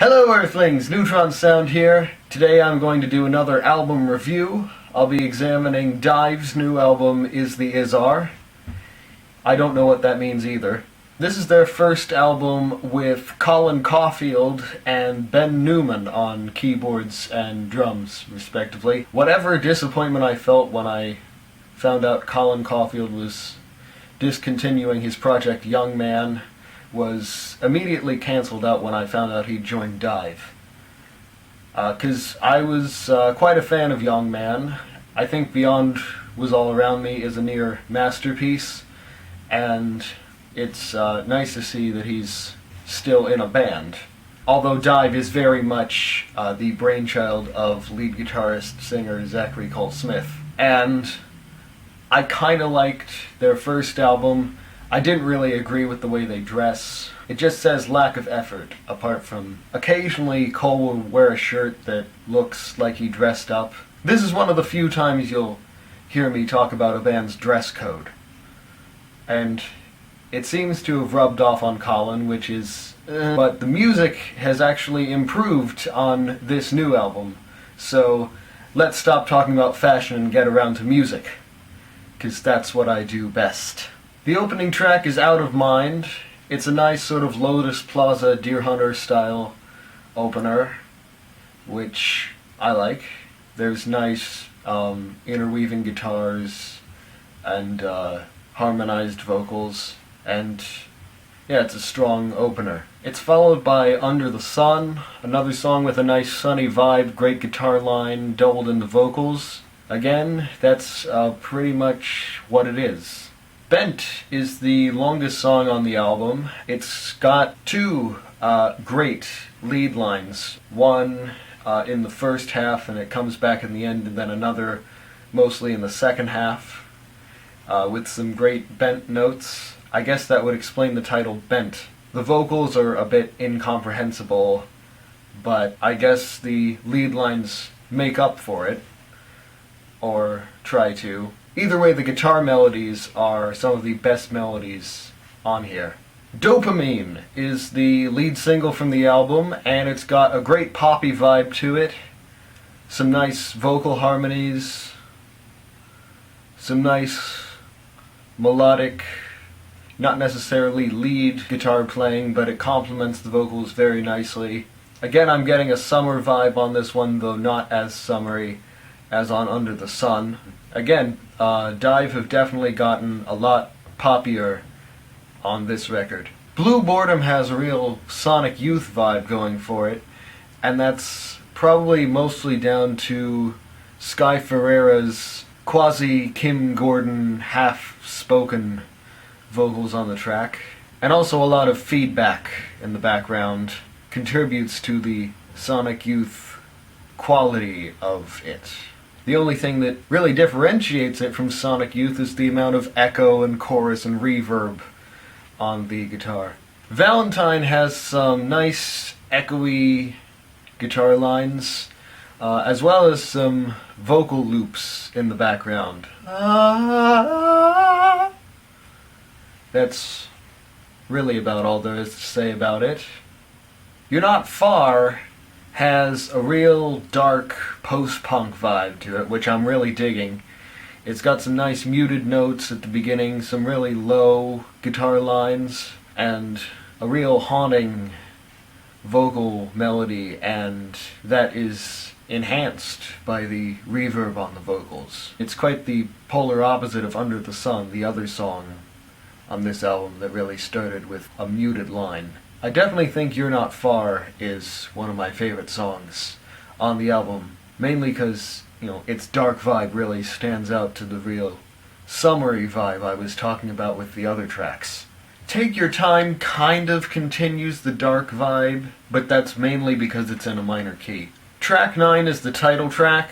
Hello Earthlings, Neutron Sound here. Today I'm going to do another album review. I'll be examining DIIV's new album, Is the Izar. I don't know what that means either. This is their first album with Colin Caulfield and Ben Newman on keyboards and drums, respectively. Whatever disappointment I felt when I found out Colin Caulfield was discontinuing his project Young Man was immediately cancelled out when I found out he'd joined DIIV. Because I was quite a fan of Young Man. I think Beyond Was All Around Me is a near masterpiece, and it's nice to see that he's still in a band. Although DIIV is very much the brainchild of lead guitarist, singer Zachary Cole Smith. And I kinda liked their first album. I didn't really agree with the way they dress. It just says lack of effort, apart from occasionally Cole will wear a shirt that looks like he dressed up. This is one of the few times you'll hear me talk about a band's dress code. And it seems to have rubbed off on Colin, which is... but the music has actually improved on this new album. So let's stop talking about fashion and get around to music, because that's what I do best. The opening track is Out of Mind. It's a nice sort of Lotus Plaza Deer Hunter style opener, which I like. There's nice interweaving guitars and harmonized vocals, and yeah, it's a strong opener. It's followed by Under the Sun, another song with a nice sunny vibe, great guitar line, doubled into vocals. Again, that's pretty much what it is. Bent is the longest song on the album. It's got two great lead lines. One in the first half, and it comes back in the end, and then another mostly in the second half, with some great bent notes. I guess that would explain the title Bent. The vocals are a bit incomprehensible, but I guess the lead lines make up for it, or try to. Either way, the guitar melodies are some of the best melodies on here. Dopamine is the lead single from the album, and it's got a great poppy vibe to it. Some nice vocal harmonies. Some nice melodic, not necessarily lead guitar playing, but it complements the vocals very nicely. Again, I'm getting a summer vibe on this one, though not as summery as on Under the Sun. Again, DIIV have definitely gotten a lot poppier on this record. Blue Boredom has a real Sonic Youth vibe going for it, and that's probably mostly down to Sky Ferreira's quasi-Kim Gordon half-spoken vocals on the track, and also a lot of feedback in the background contributes to the Sonic Youth quality of it. The only thing that really differentiates it from Sonic Youth is the amount of echo and chorus and reverb on the guitar. Valentine has some nice echoey guitar lines, as well as some vocal loops in the background. That's really about all there is to say about it. You're Not Far has a real dark post-punk vibe to it, which I'm really digging. It's got some nice muted notes at the beginning, some really low guitar lines, and a real haunting vocal melody, and that is enhanced by the reverb on the vocals. It's quite the polar opposite of Under the Sun, the other song on this album that really started with a muted line. I definitely think You're Not Far is one of my favorite songs on the album, mainly because, its dark vibe really stands out to the real summery vibe I was talking about with the other tracks. Take Your Time kind of continues the dark vibe, but that's mainly because it's in a minor key. Track 9 is the title track.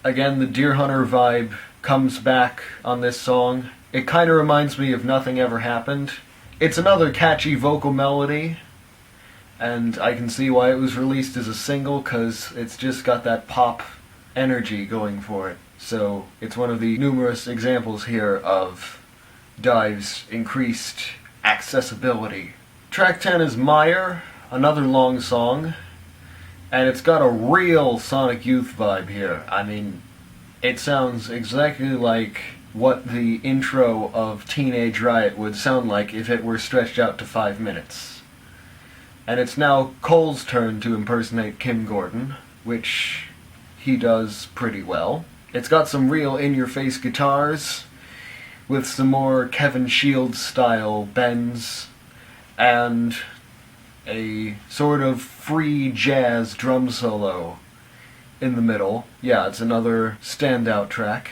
Again, the Deer Hunter vibe comes back on this song. It kind of reminds me of Nothing Ever Happened. It's another catchy vocal melody, and I can see why it was released as a single, because it's just got that pop energy going for it. So it's one of the numerous examples here of DIIV's increased accessibility. Track 10 is Meyer, another long song, and it's got a real Sonic Youth vibe here. I mean, it sounds exactly like what the intro of Teenage Riot would sound like if it were stretched out to 5 minutes. And it's now Cole's turn to impersonate Kim Gordon, which he does pretty well. It's got some real in-your-face guitars, with some more Kevin Shields style bends, and a sort of free jazz drum solo in the middle. Yeah, it's another standout track.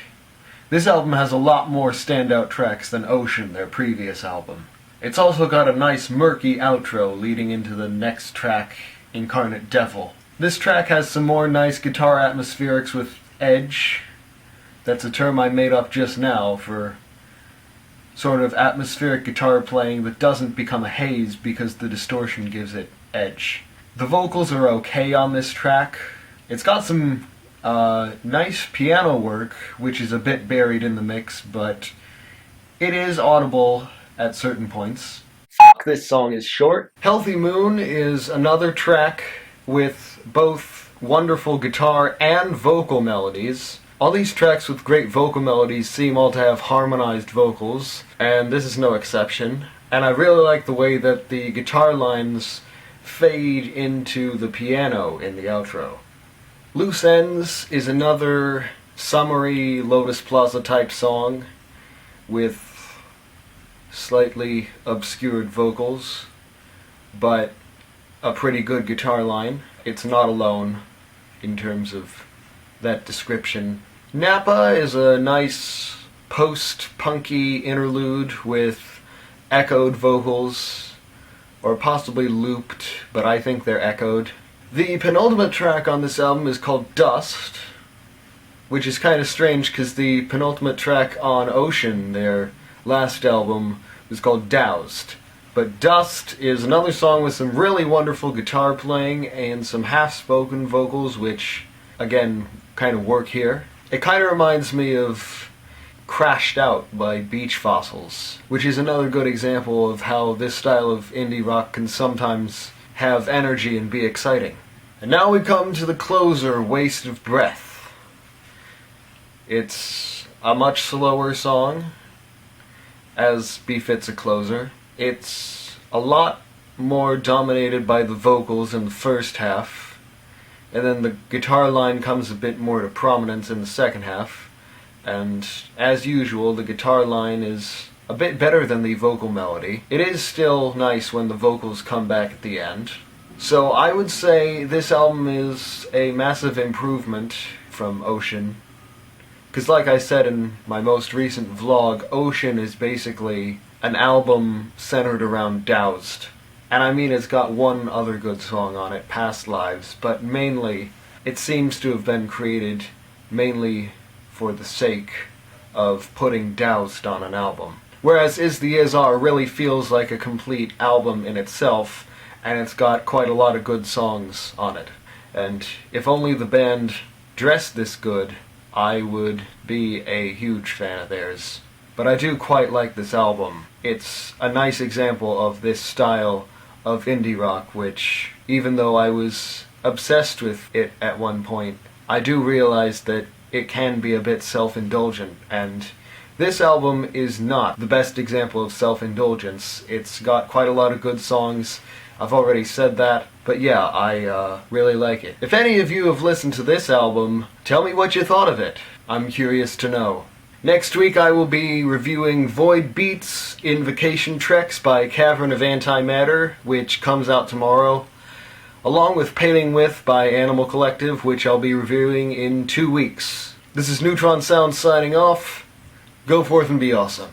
This album has a lot more standout tracks than Ocean, their previous album. It's also got a nice murky outro leading into the next track, Incarnate Devil. This track has some more nice guitar atmospherics with edge. That's a term I made up just now for sort of atmospheric guitar playing that doesn't become a haze because the distortion gives it edge. The vocals are okay on this track. It's got some nice piano work, which is a bit buried in the mix, but it is audible at certain points. Fuck, this song is short. Healthy Moon is another track with both wonderful guitar and vocal melodies. All these tracks with great vocal melodies seem all to have harmonized vocals, and this is no exception. And I really like the way that the guitar lines fade into the piano in the outro. Loose Ends is another summery Lotus Plaza type song with slightly obscured vocals, but a pretty good guitar line. It's not alone in terms of that description. Napa is a nice post-punky interlude with echoed vocals, or possibly looped, but I think they're echoed. The penultimate track on this album is called Dust, which is kind of strange because the penultimate track on Ocean, their last album, was called Doused. But Dust is another song with some really wonderful guitar playing and some half-spoken vocals, which, again, kind of work here. It kind of reminds me of Crashed Out by Beach Fossils, which is another good example of how this style of indie rock can sometimes have energy and be exciting. And now we come to the closer, Waste of Breath. It's a much slower song, as befits a closer. It's a lot more dominated by the vocals in the first half, and then the guitar line comes a bit more to prominence in the second half, and as usual, the guitar line is a bit better than the vocal melody. It is still nice when the vocals come back at the end. So I would say this album is a massive improvement from Ocean. Because like I said in my most recent vlog, Ocean is basically an album centered around Doused. And I mean it's got one other good song on it, Past Lives, but mainly it seems to have been created mainly for the sake of putting Doused on an album. Whereas Is the Is-Are really feels like a complete album in itself, and it's got quite a lot of good songs on it. And if only the band dressed this good, I would be a huge fan of theirs. But I do quite like this album. It's a nice example of this style of indie rock, which, even though I was obsessed with it at one point, I do realize that it can be a bit self-indulgent, and this album is not the best example of self-indulgence. It's got quite a lot of good songs, I've already said that, but yeah, I really like it. If any of you have listened to this album, tell me what you thought of it. I'm curious to know. Next week I will be reviewing Void Beats Invocation Treks by Cavern of Antimatter, which comes out tomorrow, along with Paling With by Animal Collective, which I'll be reviewing in 2 weeks. This is Neutron Sound signing off. Go forth and be awesome.